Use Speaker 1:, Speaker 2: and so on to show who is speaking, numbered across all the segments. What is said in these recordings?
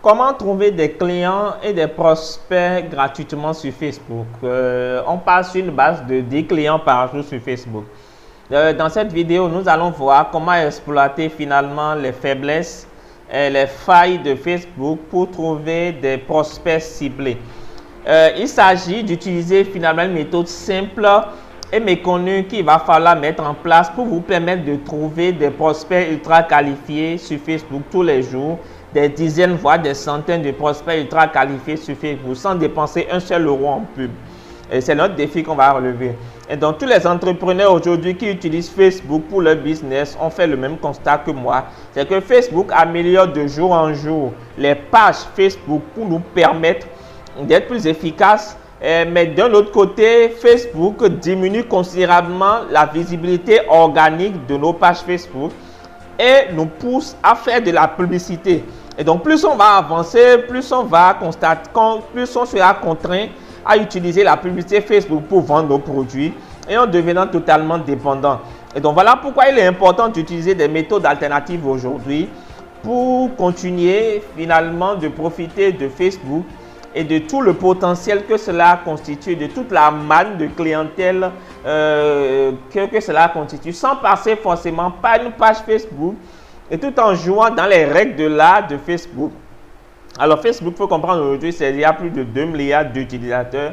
Speaker 1: Comment trouver des clients et des prospects gratuitement sur Facebook? On passe sur une base de 10 clients par jour sur Facebook. Dans cette vidéo, nous allons voir comment exploiter finalement les faiblesses et les failles de Facebook pour trouver des prospects ciblés. Il s'agit d'utiliser finalement une méthode simple et méconnue qu'il va falloir mettre en place pour vous permettre de trouver des prospects ultra qualifiés sur Facebook tous les jours, des dizaines voire des centaines de prospects ultra qualifiés sur Facebook sans dépenser un seul euro en pub. Et c'est notre défi qu'on va relever. Et donc tous les entrepreneurs aujourd'hui qui utilisent Facebook pour leur business ont fait le même constat que moi. C'est que Facebook améliore de jour en jour les pages Facebook pour nous permettre d'être plus efficaces. Mais d'un autre côté, Facebook diminue considérablement la visibilité organique de nos pages Facebook et nous pousse à faire de la publicité. Et donc plus on va avancer, plus on va constater, plus on sera contraint à utiliser la publicité Facebook pour vendre nos produits et en devenant totalement dépendant. Et donc voilà pourquoi il est important d'utiliser des méthodes alternatives aujourd'hui pour continuer finalement de profiter de Facebook et de tout le potentiel que cela constitue, de toute la manne de clientèle que cela constitue, sans passer forcément par une page Facebook et tout en jouant dans les règles de l'art de Facebook. Alors Facebook, il faut comprendre aujourd'hui, il y a plus de 2 milliards d'utilisateurs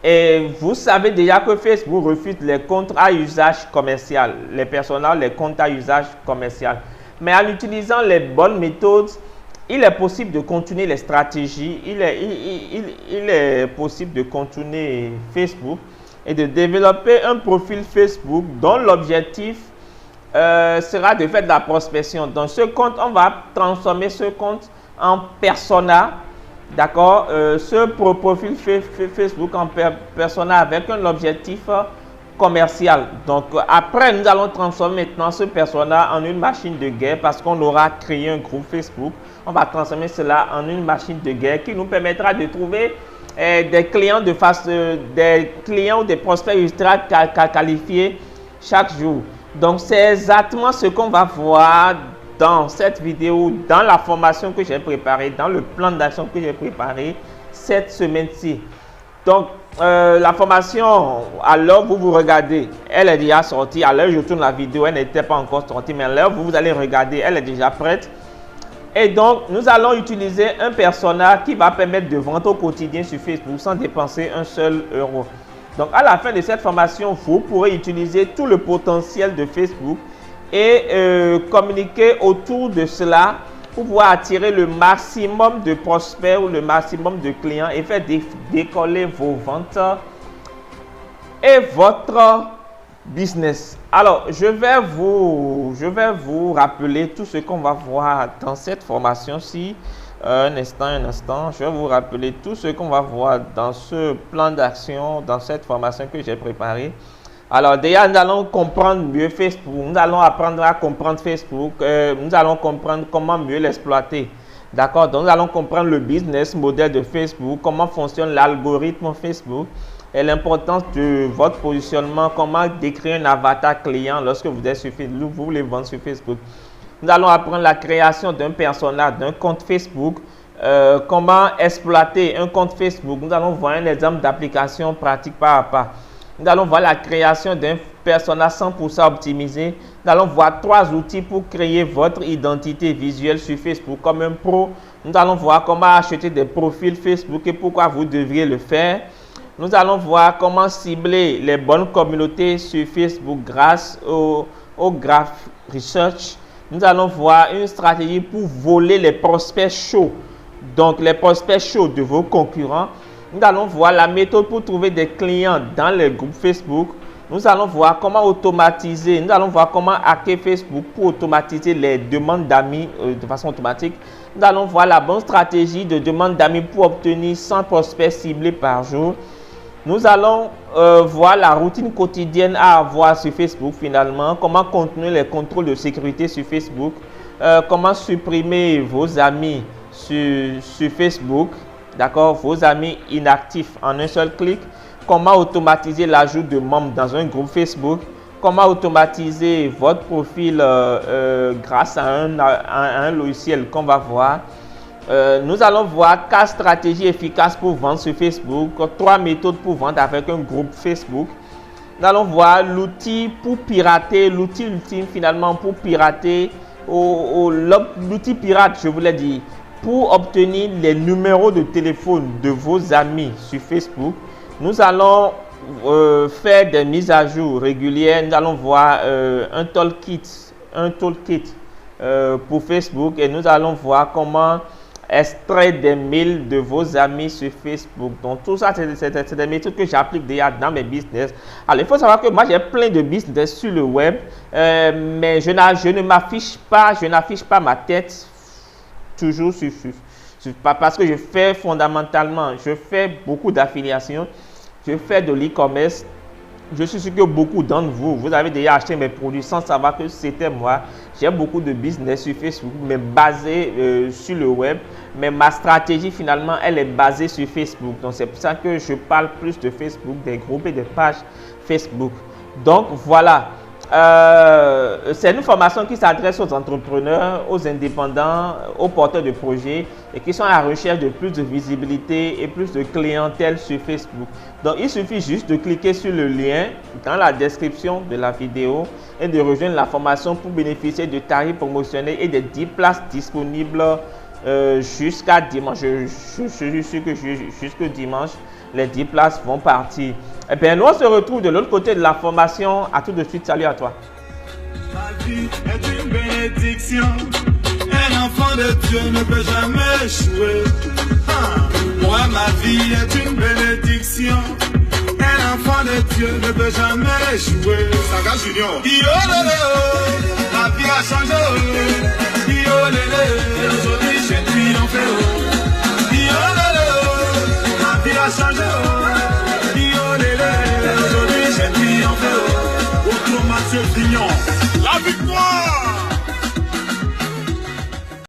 Speaker 1: et vous savez déjà que Facebook refuse les comptes à usage commercial, les personas, les comptes à usage commercial. Mais en utilisant les bonnes méthodes, il est possible de contourner les stratégies, il est possible de contourner Facebook et de développer un profil Facebook dont l'objectif sera de faire de la prospection. Dans ce compte, on va transformer ce compte en persona, d'accord, ce profil Facebook en persona avec un objectif commercial. Donc après, nous allons transformer maintenant ce persona en une machine de guerre parce qu'on aura créé un groupe Facebook. On va transformer cela en une machine de guerre qui nous permettra de trouver des clients des clients ou des prospects ultra qualifiés chaque jour. Donc c'est exactement ce qu'on va voir dans cette vidéo, dans la formation que j'ai préparée, dans le plan d'action que j'ai préparé cette semaine-ci. Donc la formation, à l'heure où vous regardez, elle est déjà sortie. À l'heure où je tourne la vidéo, elle n'était pas encore sortie, mais à l'heure où vous allez regarder, elle est déjà prête. Et donc, nous allons utiliser un persona qui va permettre de vendre au quotidien sur Facebook sans dépenser un seul euro. Donc, à la fin de cette formation, vous pourrez utiliser tout le potentiel de Facebook et communiquer autour de cela pour pouvoir attirer le maximum de prospects ou le maximum de clients et faire décoller vos ventes et votre business. Alors, je vais vous rappeler tout ce qu'on va voir dans cette formation-ci. Un instant. Je vais vous rappeler tout ce qu'on va voir dans ce plan d'action, dans cette formation que j'ai préparée. Alors, déjà, nous allons comprendre mieux Facebook. Nous allons apprendre à comprendre Facebook. Nous allons comprendre comment mieux l'exploiter. D'accord? Donc, nous allons comprendre le business model de Facebook, comment fonctionne l'algorithme Facebook et l'importance de votre positionnement, comment décrire un avatar client lorsque vous êtes sur Facebook, vous voulez vendre sur Facebook. Nous allons apprendre la création d'un personnage, d'un compte Facebook, comment exploiter un compte Facebook. Nous allons voir un exemple d'application pratique pas à pas. Nous allons voir la création d'un personnage 100% optimisé. Nous allons voir 3 outils pour créer votre identité visuelle sur Facebook comme un pro. Nous allons voir comment acheter des profils Facebook et pourquoi vous devriez le faire. Nous allons voir comment cibler les bonnes communautés sur Facebook grâce au Graph Research. Nous allons voir une stratégie pour voler les prospects chauds, donc les prospects chauds de vos concurrents. Nous allons voir la méthode pour trouver des clients dans les groupes Facebook. Nous allons voir comment automatiser, nous allons voir comment hacker Facebook pour automatiser les demandes d'amis de façon automatique. Nous allons voir la bonne stratégie de demande d'amis pour obtenir 100 prospects ciblés par jour. Nous allons voir la routine quotidienne à avoir sur Facebook finalement, comment continuer les contrôles de sécurité sur Facebook, comment supprimer vos amis sur Facebook, d'accord, vos amis inactifs en un seul clic, comment automatiser l'ajout de membres dans un groupe Facebook, comment automatiser votre profil grâce à un logiciel qu'on va voir. Nous allons voir 4 stratégies efficaces pour vendre sur Facebook, 3 méthodes pour vendre avec un groupe Facebook. Nous allons voir l'outil pour pirater, l'outil ultime finalement pour pirater, l'outil pirate, je voulais dire, pour obtenir les numéros de téléphone de vos amis sur Facebook. Nous allons faire des mises à jour régulières. Nous allons voir un toolkit pour Facebook et nous allons voir comment extraire des mails de vos amis sur Facebook. Donc tout ça, c'est des méthodes que j'applique déjà dans mes business. Alors il faut savoir que moi j'ai plein de business sur le web, mais je n'affiche pas ma tête toujours parce que je fais fondamentalement, je fais beaucoup d'affiliations, je fais de l'e-commerce. Je suis sûr que beaucoup d'entre vous avez déjà acheté mes produits sans savoir que c'était moi. J'ai beaucoup de business sur Facebook, mais basé sur le web. Mais ma stratégie, finalement, elle est basée sur Facebook. Donc, c'est pour ça que je parle plus de Facebook, des groupes et des pages Facebook. Donc, voilà. C'est une formation qui s'adresse aux entrepreneurs, aux indépendants, aux porteurs de projets et qui sont à la recherche de plus de visibilité et plus de clientèle sur Facebook. Donc, il suffit juste de cliquer sur le lien dans la description de la vidéo et de rejoindre la formation pour bénéficier de tarifs promotionnels et des 10 places disponibles jusqu'à dimanche. Je suis sûr que jusqu'au dimanche, les 10 places vont partir. Et bien, nous, on se retrouve de l'autre côté de la formation. À tout de suite. Salut à toi.
Speaker 2: Ma vie est une bénédiction. Un enfant de Dieu ne peut jamais échouer. Moi, ma vie est une bénédiction. Un enfant de Dieu ne peut jamais échouer. Saga Junior. La vie a changé. Aujourd'hui, j'ai triomphé. La vie a changé. Aujourd'hui, j'ai triomphé. Autrement, Mathieu Vignon. La victoire!